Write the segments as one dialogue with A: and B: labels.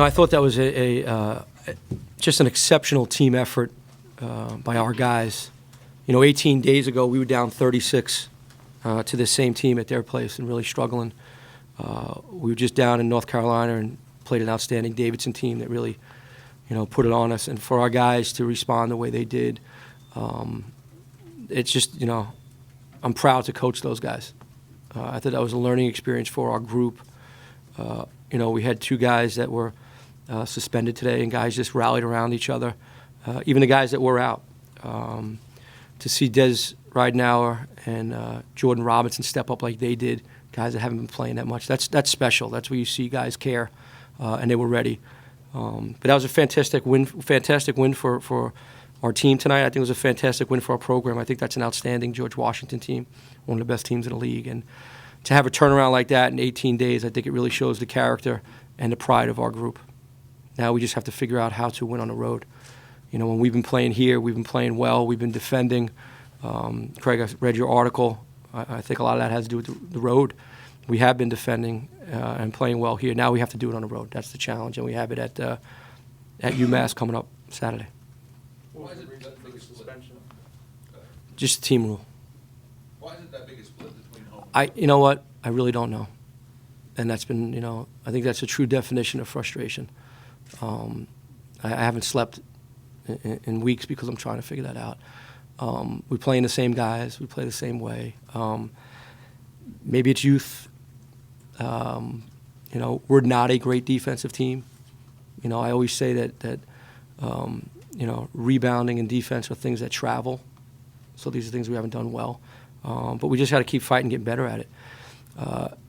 A: I thought that was just an exceptional team effort by our guys. 18 days ago, we were down 36 to the same team at their place and really struggling. We were just down in North Carolina and played an outstanding Davidson team that really, put it on us. And for our guys to respond the way they did, it's just, I'm proud to coach those guys. I thought that was a learning experience for our group. We had 2 guys that were suspended today, and guys just rallied around each other, even the guys that were out. To see Des Ridenauer and Jordan Robinson step up like they did, guys that haven't been playing that much, that's special. That's where you see guys care, and they were ready. But that was a fantastic win for our team tonight. I think it was a fantastic win for our program. I think that's an outstanding George Washington team, one of the best teams in the league. And to have a turnaround like that in 18 days, I think it really shows the character and the pride of our group. Now we just have to figure out how to win on the road. When we've been playing here, we've been playing well. We've been defending. Craig, I read your article. I think a lot of that has to do with the road. We have been defending and playing well here. Now we have to do it on the road. That's the challenge, and we have it at UMass coming up Saturday.
B: Why is it that big a suspension?
A: Just the team rule.
B: Why is it that big a split between home?
A: You know what? I really don't know. And that's been, I think that's a true definition of frustration. I haven't slept in weeks because I'm trying to figure that out. We play in the same guys. We play the same way. Maybe it's youth. We're not a great defensive team. I always say that rebounding and defense are things that travel. So these are things we haven't done well. But we just got to keep fighting, get better at it.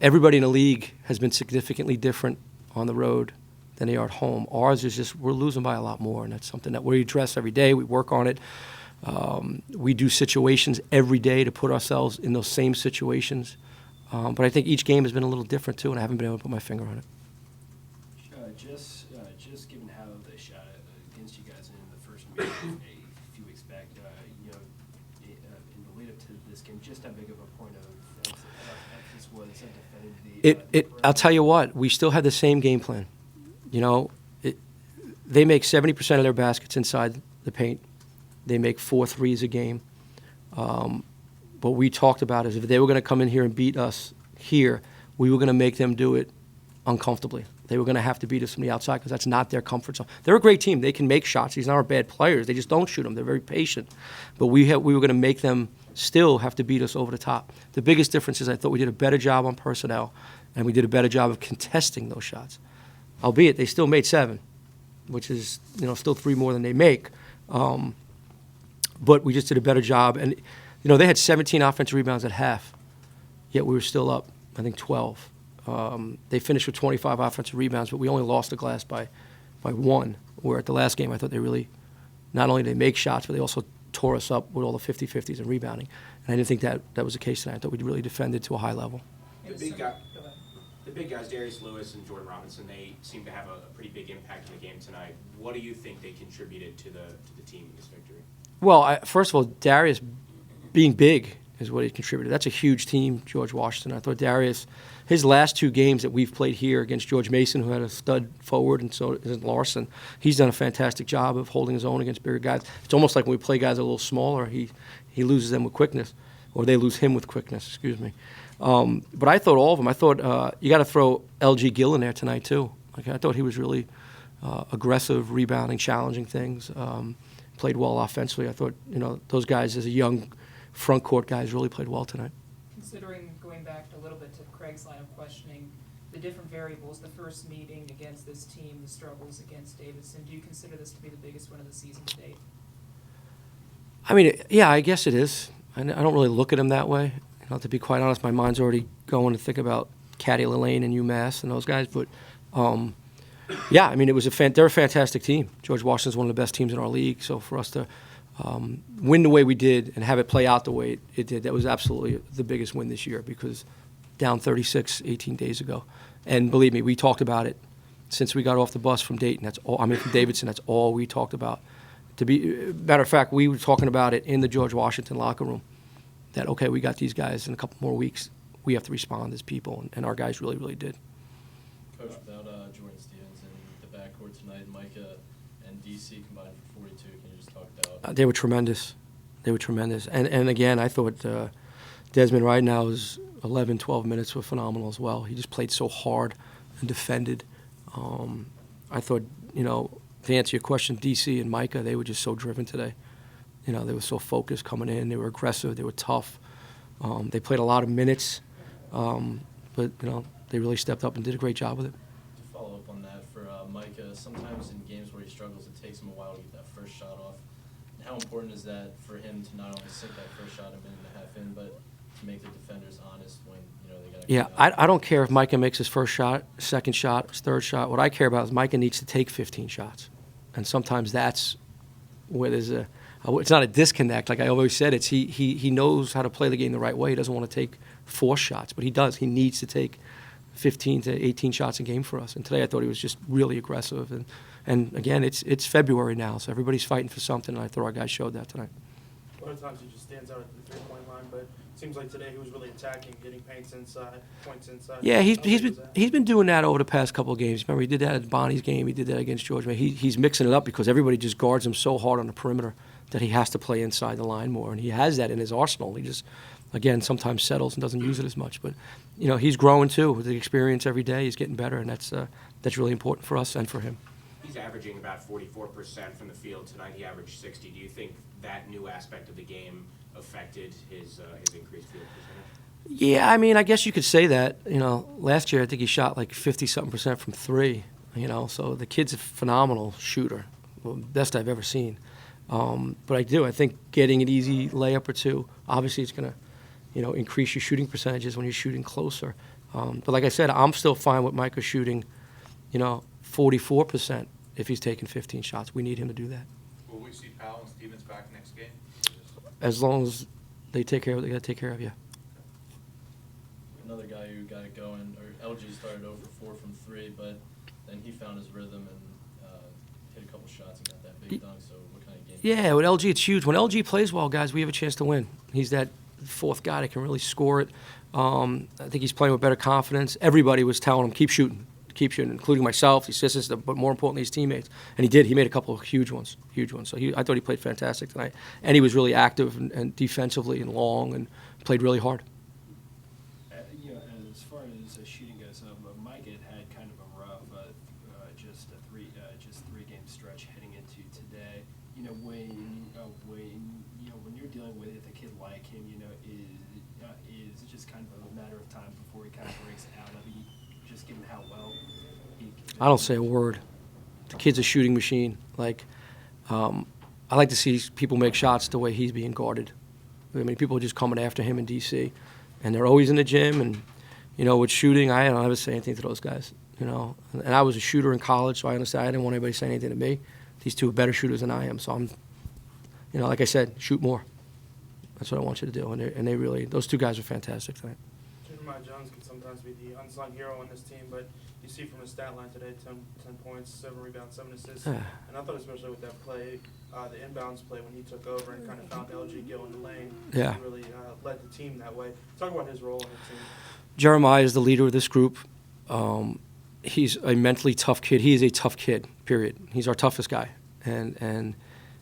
A: Everybody in the league has been significantly different on the road than they are at home. Ours is just, we're losing by a lot more, and that's something that we address every day. We work on it. We do situations every day to put ourselves in those same situations. But I think each game has been a little different, too, and I haven't been able to put my finger on it.
C: Just given how they shot against you guys in the first meeting a few weeks back, in the lead-up to this game, just how big of a point of emphasis was defending
A: I'll tell you what, we still had the same game plan. They make 70% of their baskets inside the paint. They make 4 threes a game. What we talked about is if they were going to come in here and beat us here, we were going to make them do it uncomfortably. They were going to have to beat us from the outside because that's not their comfort zone. They're a great team. They can make shots. These aren't bad players. They just don't shoot them. They're very patient. But we were going to make them still have to beat us over the top. The biggest difference is I thought we did a better job on personnel, and we did a better job of contesting those shots. Albeit they still made 7, which is still 3 more than they make. But we just did a better job. And they had 17 offensive rebounds at half, yet we were still up, I think, 12. They finished with 25 offensive rebounds, but we only lost the glass by 1, where at the last game I thought they really, not only did they make shots, but they also tore us up with all the 50-50s and rebounding. And I didn't think that was the case tonight. I thought we really defended to a high level.
D: The big guys, Darius Lewis and Jordan Robinson, they seem to have a pretty big impact in the game tonight. What do you think they contributed to the team in this victory?
A: Well, first of all, Darius being big is what he contributed. That's a huge team, George Washington. I thought Darius, his last 2 games that we've played here against George Mason, who had a stud forward, and so is Larson, he's done a fantastic job of holding his own against bigger guys. It's almost like when we play guys a little smaller, he loses them with quickness, or they lose him with quickness, excuse me. But I thought all of them. I thought you got to throw L.G. Gill in there tonight, too. I thought he was really aggressive, rebounding, challenging things, played well offensively. I thought, those guys as a young front court guys really played well tonight.
E: Considering, going back a little bit to Craig's line of questioning, the different variables, the first meeting against this team, the struggles against Davidson, do you consider this to be the biggest win of the season to date?
A: I mean, yeah, I guess it is. I don't really look at them that way. To be quite honest, my mind's already going to think about Caddy Lane and UMass and those guys. But, yeah, I mean, they're a fantastic team. George Washington's one of the best teams in our league. So for us to win the way we did and have it play out the way it did, that was absolutely the biggest win this year because down 36 18 days ago. And believe me, we talked about it since we got off the bus from Dayton. From Davidson, that's all we talked about. Matter of fact, we were talking about it in the George Washington locker room. That, okay, we got these guys in a couple more weeks. We have to respond as people, and our guys really, really did.
C: Coach, without Jordan Stevens in the
F: DC combined for 42. Can you just talk about?
A: They were tremendous. They were tremendous. And again, I thought Desmond right now is 11, 12 minutes were phenomenal as well. He just played so hard and defended. I thought, to answer your question, DC and Micah, they were just so driven today. They were so focused coming in. They were aggressive. They were tough. They played a lot of minutes, but they really stepped up and did a great job with it.
F: To follow up on that, for Micah, sometimes in games where he struggles, it takes him a while to get that first shot off. How important is that for him to not only sink that first shot a minute and a half in, but to make the defenders honest when they got to?
A: Yeah, I don't care if Micah makes his first shot, second shot, his third shot. What I care about is Micah needs to take 15 shots, and sometimes that's where there's it's not a disconnect. Like I always said, it's he knows how to play the game the right way. He doesn't want to take 4 shots, but he does. He needs to take 15 to 18 shots a game for us. And today I thought he was just really aggressive. And again, it's February now, so everybody's fighting for something, and I thought our guys showed that tonight.
G: A lot of times he just stands out at the three-point line, but it seems like today he was really attacking, getting points inside.
A: Yeah,
G: How big was that?
A: he's been doing that over the past couple of games. Remember, he did that at Bonnie's game. He did that against Georgia. He's mixing it up because everybody just guards him so hard on the perimeter that he has to play inside the line more, and he has that in his arsenal. He just, again, sometimes settles and doesn't use it as much. But he's growing too with the experience every day. He's getting better, and that's really important for us and for him.
D: He's averaging about 44% from the field tonight. He averaged 60. Do you think that new aspect of the game affected his increased field percentage?
A: Yeah, I guess you could say that. Last year I think he shot like 50-something% from 3. So the kid's a phenomenal shooter, best I've ever seen. But I think getting an easy layup or two, obviously it's going to, increase your shooting percentages when you're shooting closer. But like I said, I'm still fine with Micah shooting, 44% if he's taking 15 shots. We need him to do that.
B: Will we see Powell and Stevens back next game?
A: As long as they take care of what they got to take care of, yeah.
F: Another guy who got it going, or LG started over 4 from 3, but then he found his rhythm and hit a couple shots and got that big dunk. So what kind of game?
A: Yeah, with LG, it's huge. When LG plays well, guys, we have a chance to win. He's that fourth guy that can really score it. I think he's playing with better confidence. Everybody was telling him, keep shooting, including myself, the assistants, but more importantly, his teammates. And he did. He made a couple of huge ones. So I thought he played fantastic tonight. And he was really active and defensively and long and played really hard.
C: As far as shooting goes, Mike had kind of a rough, just three-game stretch heading into today. When you're dealing with a kid like him, is it just kind of a matter of time before he kind of breaks out of it, just given how well he.
A: I don't say a word. The kid's a shooting machine. I like to see people make shots the way he's being guarded. People are just coming after him in D.C., and they're always in the gym. And, with shooting, I don't ever say anything to those guys, And I was a shooter in college, so I understand. I didn't want anybody to say anything to me. These two are better shooters than I am, so I'm, like I said, shoot more. That's what I want you to do. And they really, those two guys are fantastic tonight.
G: Jeremiah Jones can sometimes be the unsung hero on this team, but you see from his stat line today, 10 points, 7 rebounds, 7 assists. And I thought especially with that play, the inbounds play when he took over and kind of found LG Gill in the lane,
A: Yeah.
G: he really led the team that way. Talk about his role on the team.
A: Jeremiah is the leader of this group. He's a mentally tough kid. He is a tough kid, period. He's our toughest guy. And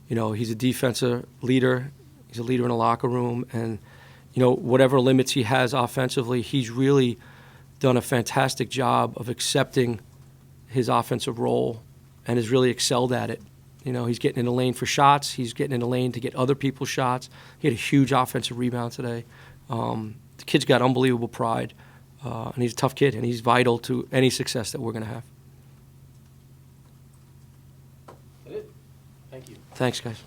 A: he's a defensive leader. He's a leader in the locker room. And, whatever limits he has offensively, he's really done a fantastic job of accepting his offensive role and has really excelled at it. He's getting in the lane for shots. He's getting in the lane to get other people's shots. He had a huge offensive rebound today. The kid's got unbelievable pride, and he's a tough kid, and he's vital to any success that we're going to have.
C: That's it. Thank you.
A: Thanks, guys.